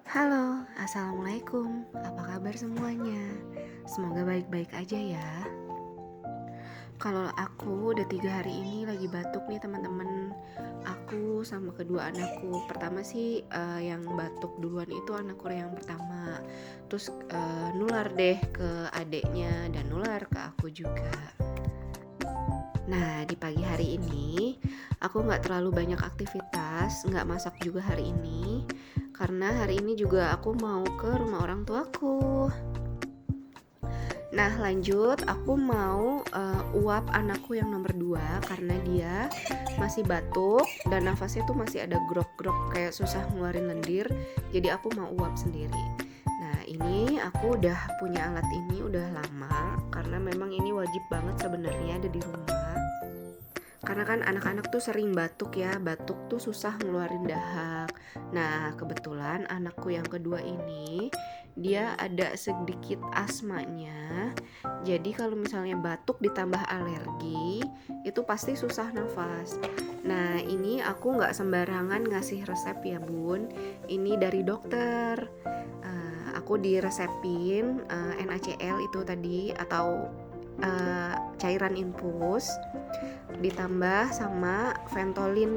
Halo, assalamualaikum. Apa kabar semuanya? Semoga baik-baik aja ya. Kalau aku udah 3 hari ini lagi batuk nih teman-teman. Aku sama kedua anakku. Pertama sih yang batuk duluan itu anakku yang pertama. Terus nular deh ke adeknya dan nular ke aku juga. Nah, di pagi hari ini aku nggak terlalu banyak aktivitas, nggak masak juga hari ini, karena hari ini juga aku mau ke rumah orang tuaku. Nah, lanjut, aku mau uap anakku yang nomor 2 karena dia masih batuk dan nafasnya tuh masih ada grok-grok kayak susah ngeluarin lendir. Jadi aku mau uap sendiri. Nah, ini aku udah punya alat ini udah lama karena memang ini wajib banget sebenarnya ada di rumah. Karena kan anak-anak tuh sering batuk ya, batuk tuh susah ngeluarin dahak. Nah, kebetulan anakku yang kedua ini dia ada sedikit asmanya. Jadi kalau misalnya batuk ditambah alergi, itu pasti susah nafas. Nah, ini aku nggak sembarangan ngasih resep ya bun. Ini dari dokter. Aku diresepin NaCl itu tadi atau cairan infus ditambah sama Ventolin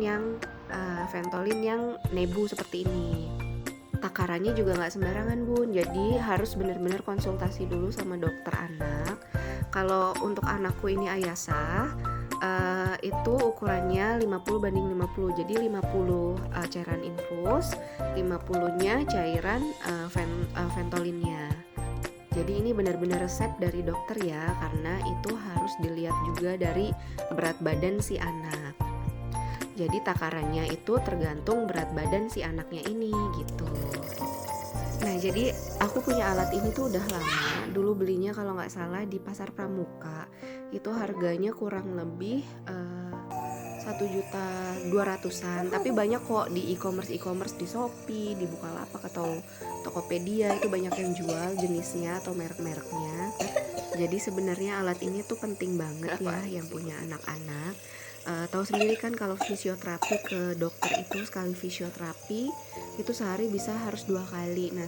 yang nebu seperti ini. Takarannya juga nggak sembarangan bun, jadi harus benar-benar konsultasi dulu sama dokter anak. Kalau untuk anakku ini Ayasa, itu ukurannya 50/50, jadi 50 cairan infus, 50-nya cairan Ventolinnya. Jadi ini benar-benar resep dari dokter ya, karena itu harus dilihat juga dari berat badan si anak. Jadi takarannya itu tergantung berat badan si anaknya ini gitu. Nah, jadi aku punya alat ini tuh udah lama. Dulu belinya kalau nggak salah di Pasar Pramuka. Itu harganya kurang lebih 1.200.000-an, tapi banyak kok di e-commerce di Shopee, di Bukalapak atau Tokopedia itu banyak yang jual jenisnya atau merek-mereknya. Jadi sebenarnya alat ini tuh penting banget ya yang punya anak-anak. Tahu sendiri kan kalau fisioterapi ke dokter itu sekali fisioterapi itu sehari bisa harus 2 kali. Nah,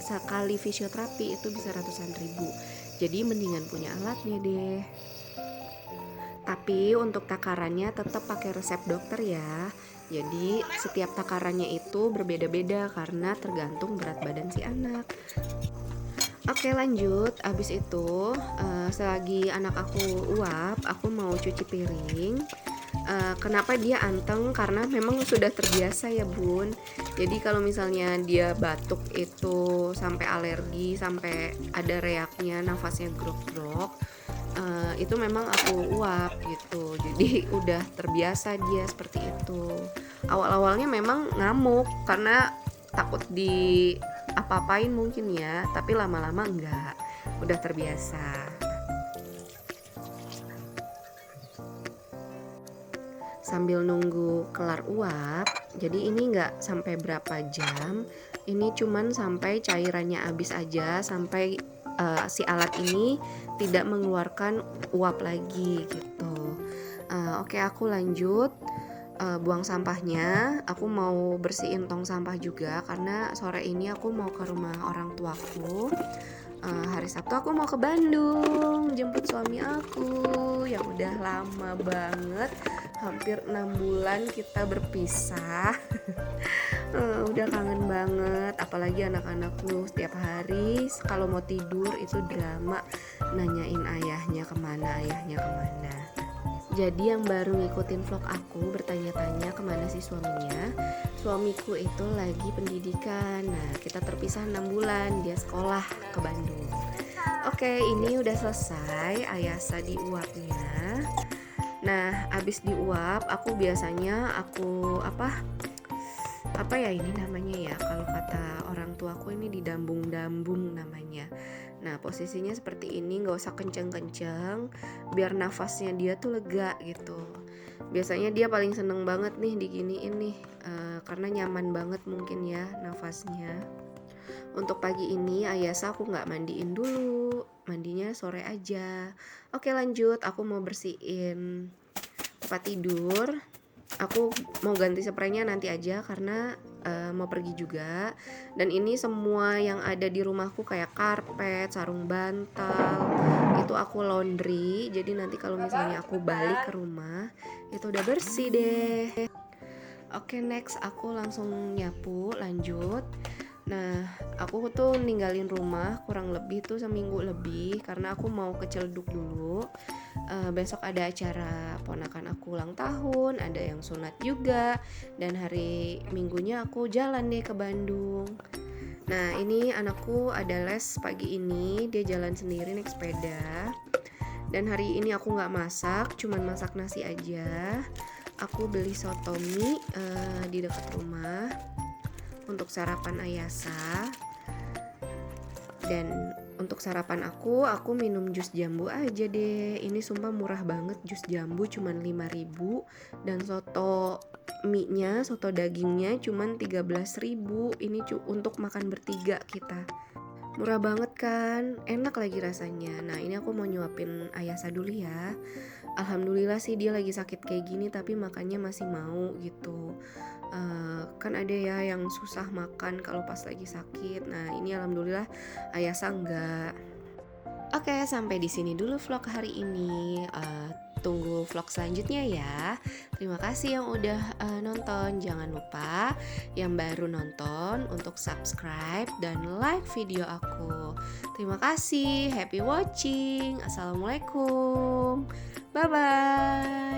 sekali fisioterapi itu bisa ratusan ribu. Jadi mendingan punya alatnya deh. Tapi untuk takarannya tetap pakai resep dokter ya. Jadi setiap takarannya itu berbeda-beda karena tergantung berat badan si anak. Oke, lanjut. Abis itu selagi anak aku uap, aku mau cuci piring. Kenapa dia anteng? Karena memang sudah terbiasa ya bun. Jadi kalau misalnya dia batuk itu sampai alergi, sampai ada reaknya, nafasnya grok-grok, itu memang aku uap gitu. Jadi udah terbiasa dia seperti itu. Awal-awalnya memang ngamuk karena takut di apa-apain mungkin ya, tapi lama-lama enggak, udah terbiasa. Sambil nunggu kelar uap, jadi ini nggak sampai berapa jam, ini cuman sampai cairannya habis aja, sampai si alat ini tidak mengeluarkan uap lagi gitu. Oke, aku lanjut buang sampahnya. Aku mau bersihin tong sampah juga karena sore ini aku mau ke rumah orang tuaku. Hari Sabtu aku mau ke Bandung jemput suami aku yang udah lama banget, hampir 6 bulan kita berpisah. Udah kangen banget, apalagi anak-anakku setiap hari kalau mau tidur itu drama nanyain ayahnya kemana. Jadi yang baru ngikutin vlog aku bertanya-tanya kemana sih suaminya. Suamiku itu lagi pendidikan. Nah, kita terpisah 6 bulan, dia sekolah ke Bandung. Oke, ini udah selesai Ayasa diuapnya. Nah, abis diuap aku biasanya apa ya ini namanya ya, kalau kata orang tuaku ini didambung-dambung namanya. Nah, posisinya seperti ini, nggak usah kenceng-kenceng biar nafasnya dia tuh lega gitu. Biasanya dia paling seneng banget nih diginiin nih, karena nyaman banget mungkin ya nafasnya. Untuk pagi ini Ayasa aku nggak mandiin dulu, mandinya sore aja. Oke, lanjut, aku mau bersihin tempat tidur. Aku mau ganti spraynya nanti aja karena mau pergi juga. Dan ini semua yang ada di rumahku kayak karpet, sarung bantal, itu aku laundry. Jadi nanti kalau misalnya aku balik ke rumah itu udah bersih deh. Oke, next aku langsung nyapu, lanjut. Nah, aku tuh ninggalin rumah kurang lebih tuh seminggu lebih karena aku mau ke Ciledug dulu. Besok ada acara ponakan aku ulang tahun, ada yang sunat juga, dan hari Minggunya aku jalan deh ke Bandung. Nah, ini anakku ada les pagi ini, dia jalan sendiri naik sepeda. Dan hari ini aku nggak masak, cuman masak nasi aja. Aku beli soto mie di dekat rumah untuk sarapan Ayasa. Dan untuk sarapan aku minum jus jambu aja deh. Ini sumpah murah banget, jus jambu cuman 5.000 dan soto mie-nya, soto dagingnya cuman 13.000. Ini untuk makan bertiga kita. Murah banget kan, enak lagi rasanya. Nah, ini aku mau nyuapin Ayasa dulu ya. Alhamdulillah sih dia lagi sakit kayak gini tapi makannya masih mau gitu. Kan ada ya yang susah makan kalau pas lagi sakit. Nah, ini alhamdulillah Ayasa enggak. Oke, sampai di sini dulu vlog hari ini. Tunggu vlog selanjutnya ya. Terima kasih yang udah nonton. Jangan lupa yang baru nonton untuk subscribe dan like video aku. Terima kasih. Happy watching. Assalamualaikum. Bye bye.